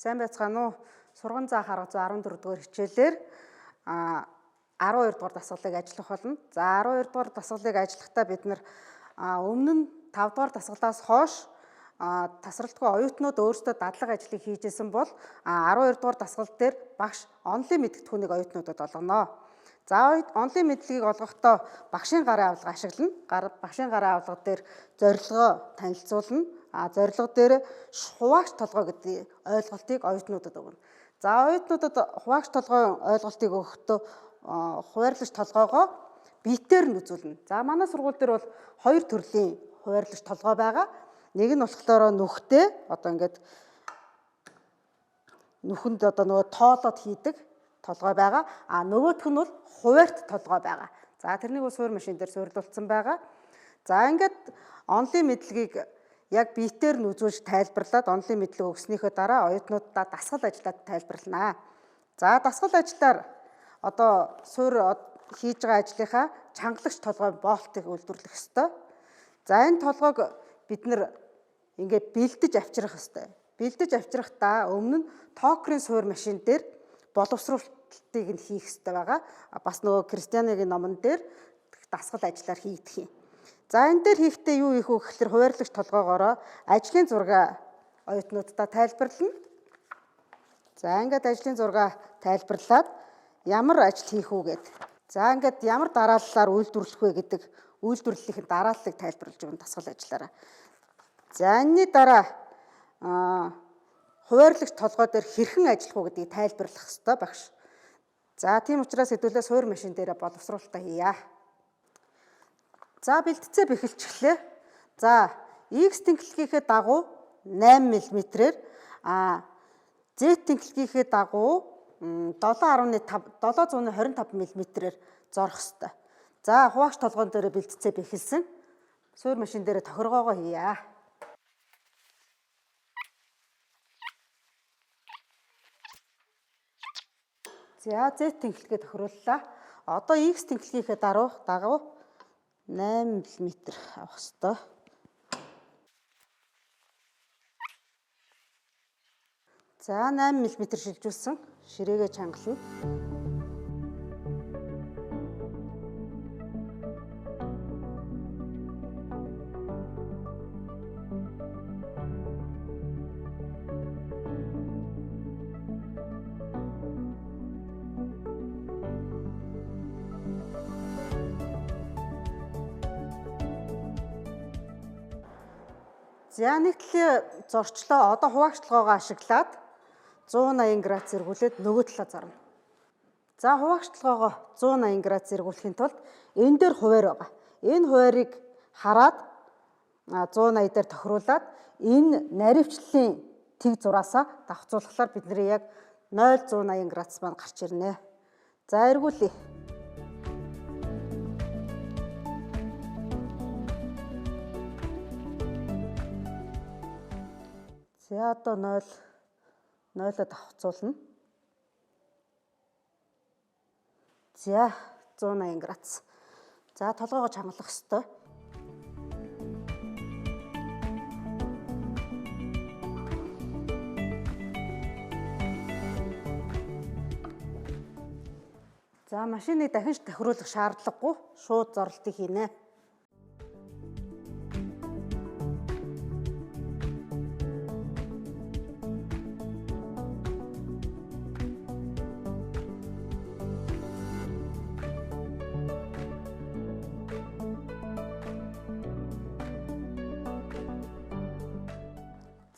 Сайн байцгаана уу? Сурган заа харга 114 дугаар хичээлээр 12 дугаар дасгалыг ажиллах болно. За 12 дугаар дасгалыг ажиллахдаа бид өмнө нь 5 дугаар дасгалаас хойш тасралтгүй оюутнууд өөрсдөө дадлага ажлыг хийжсэн бол 12 дугаар дасгал дээр багш онлын мэдгэдэгхүүнийг оюутнуудад олгоно. За онлын мэдлэгийг олгохдоо багшийн гарын авалга ашиглана. Багшийн гарын авалга дээр зорилгоо танилцуулна. Зорилго дээр хуваагч толгой гэдэг ойлголтыг оюутнуудад өгнө. За оюутнуудад хуваагч толгойн ойлголтыг өгөхдөө хуваарлагч толгойгоо биетээр нь үзүүлнэ. За манай сургууль дээр бол хоёр төрлийн хуваарлагч толгой байгаа. Нэг нь болохоор нүхтэй одоо ингээд нүхэнд одоо нөгөө тоолоод хийдэг толгой байгаа. Нөгөөх нь бол хуваарт толгой байгаа. За тэрнийг бол суур машин дээр суйрлуулсан байгаа. За ингээд онлын мэдлэгийг яг биетээр нь үзүүлж тайлбарлаад онлын мэдлэг өгснөхийн дараа оюутнуудаа дасгал ажиллаад тайлбарлана. За дасгал ажиллаар одоо суур хийж байгаа ажлынхаа чангалагч толгой боолтыг үйлдвэрлэх ёстой. За энэ толгойг бид ингээд бэлдэж авчрах ёстой. Бэлдэж авчрахдаа өмнө нь токерийн суур машин дээр боловсруулалтыг нь хийх ёстой байгаа. Бас нөгөө Кристианыгийн номон дээр дасгал ажиллаар хийгдэх юм. За энэ дээр хийхдээ юу их вэ гэхээр хуваарлагч толгойгоороо ажлын зураг оюутнуудаа тайлбарлана. За ингээд ажлын зураг тайлбарлаад ямар ажил хийх үү гэд. За ингээд ямар дарааллаар үйлдвэрлэх вэ гэдэг үйлдвэрлэлийн дарааллыг тайлбарлаж өгнө дасгал ажиллаараа. За энэний дараа хуваарлагч толгой дээр хэрхэн ажиллах уу гэдгийг тайлбарлах ёстой багш. За тийм учраас хэдүүлээ суур машин дээр боловсруулалтаа хийя. За бэлтцээ бэхэлчихлээ. За X тэнхлэгийнхээ дагуу 8 мм-ээр Z тэнхлэгийнхээ дагуу 725 мм-ээр зорох ёстой. За хуваагч толгойн дээр бэлтцээ бэхэлсэн. Суур машин дээр тохиргоогоо хийя. За Z тэнхлэгээ тохирууллаа. Одоо X тэнхлэгийнхээ дагуу 8 мм авах ёстой. За 8 мм шилжүүлсэн ширээгээ чангална. За нэг талын зорчлоо одоо хуваагч толгойгоо ашиглаад 180 градус зэргүүлээд нөгөө талаа зарна. За хуваагч толгойгоо 180 градус зэргүүлэхийн тулд энэ дээр хуваар байгаа. Энэ хуваарийг хараад 180 дээр тохируулаад энэ наривчлалын тэг зураасаа давхцуулахлаар бидний яг 0-180 градус маань гарч ирнэ. За эргүүлье. За одоо 0-0-д давхцуулна. За 180 градус. За толгойгоо чангалах ёстой. За машиныг дахин тохируулах шаардлагагүй шууд зорлтыг хийнэ.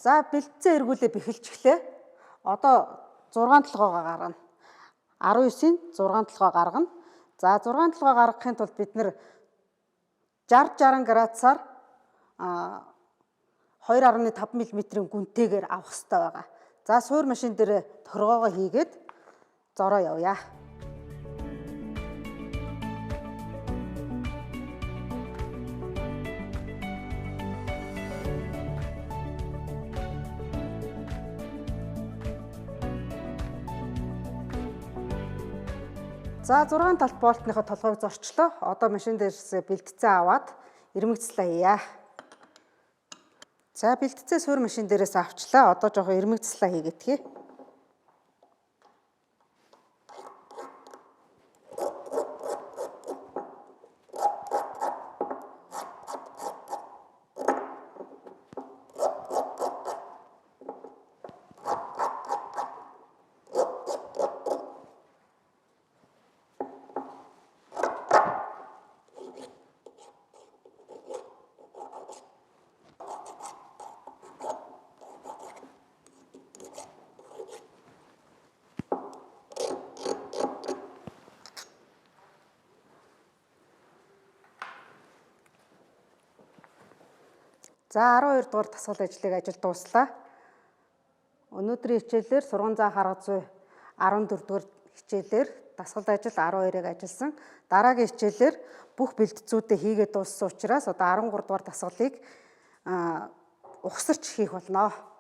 За бэлтцээ эргүүлээ бэхэлчихлээ. Одоо 6 толгойгоо гаргана. 19-ийн 6 толгой гаргана. За 6 толгой гаргахын тулд бид 60 градусаар 2.5 мм-ийн гүнтэйгээр авах хэрэгтэй байгаа. За суур машин дээр тохиргоогоо хийгээд зороо явъя. За 6 талт болтныхоо толгойг зорчлоо. Одоо машин дээрээс бэлтцээ аваад ирмэгцлээ хийя. За бэлтцээ суур машин дээрээс авчлаа. Одоо жоохон ирмэгцлээ хийгээдгий. За 12 дугаар дасгал ажлыг ажил дууслаа. Өнөөдрийн хичээлээр сургууль заа харга зүй 14 дугаар хичээлээр дасгал ажил 12-ыг ажилласан. Дараагийн хичээлээр бүх бэлтцүүдээ хийгээд дууссан учраас одоо 13 дугаар дасгалыг ухсарч хийх болно.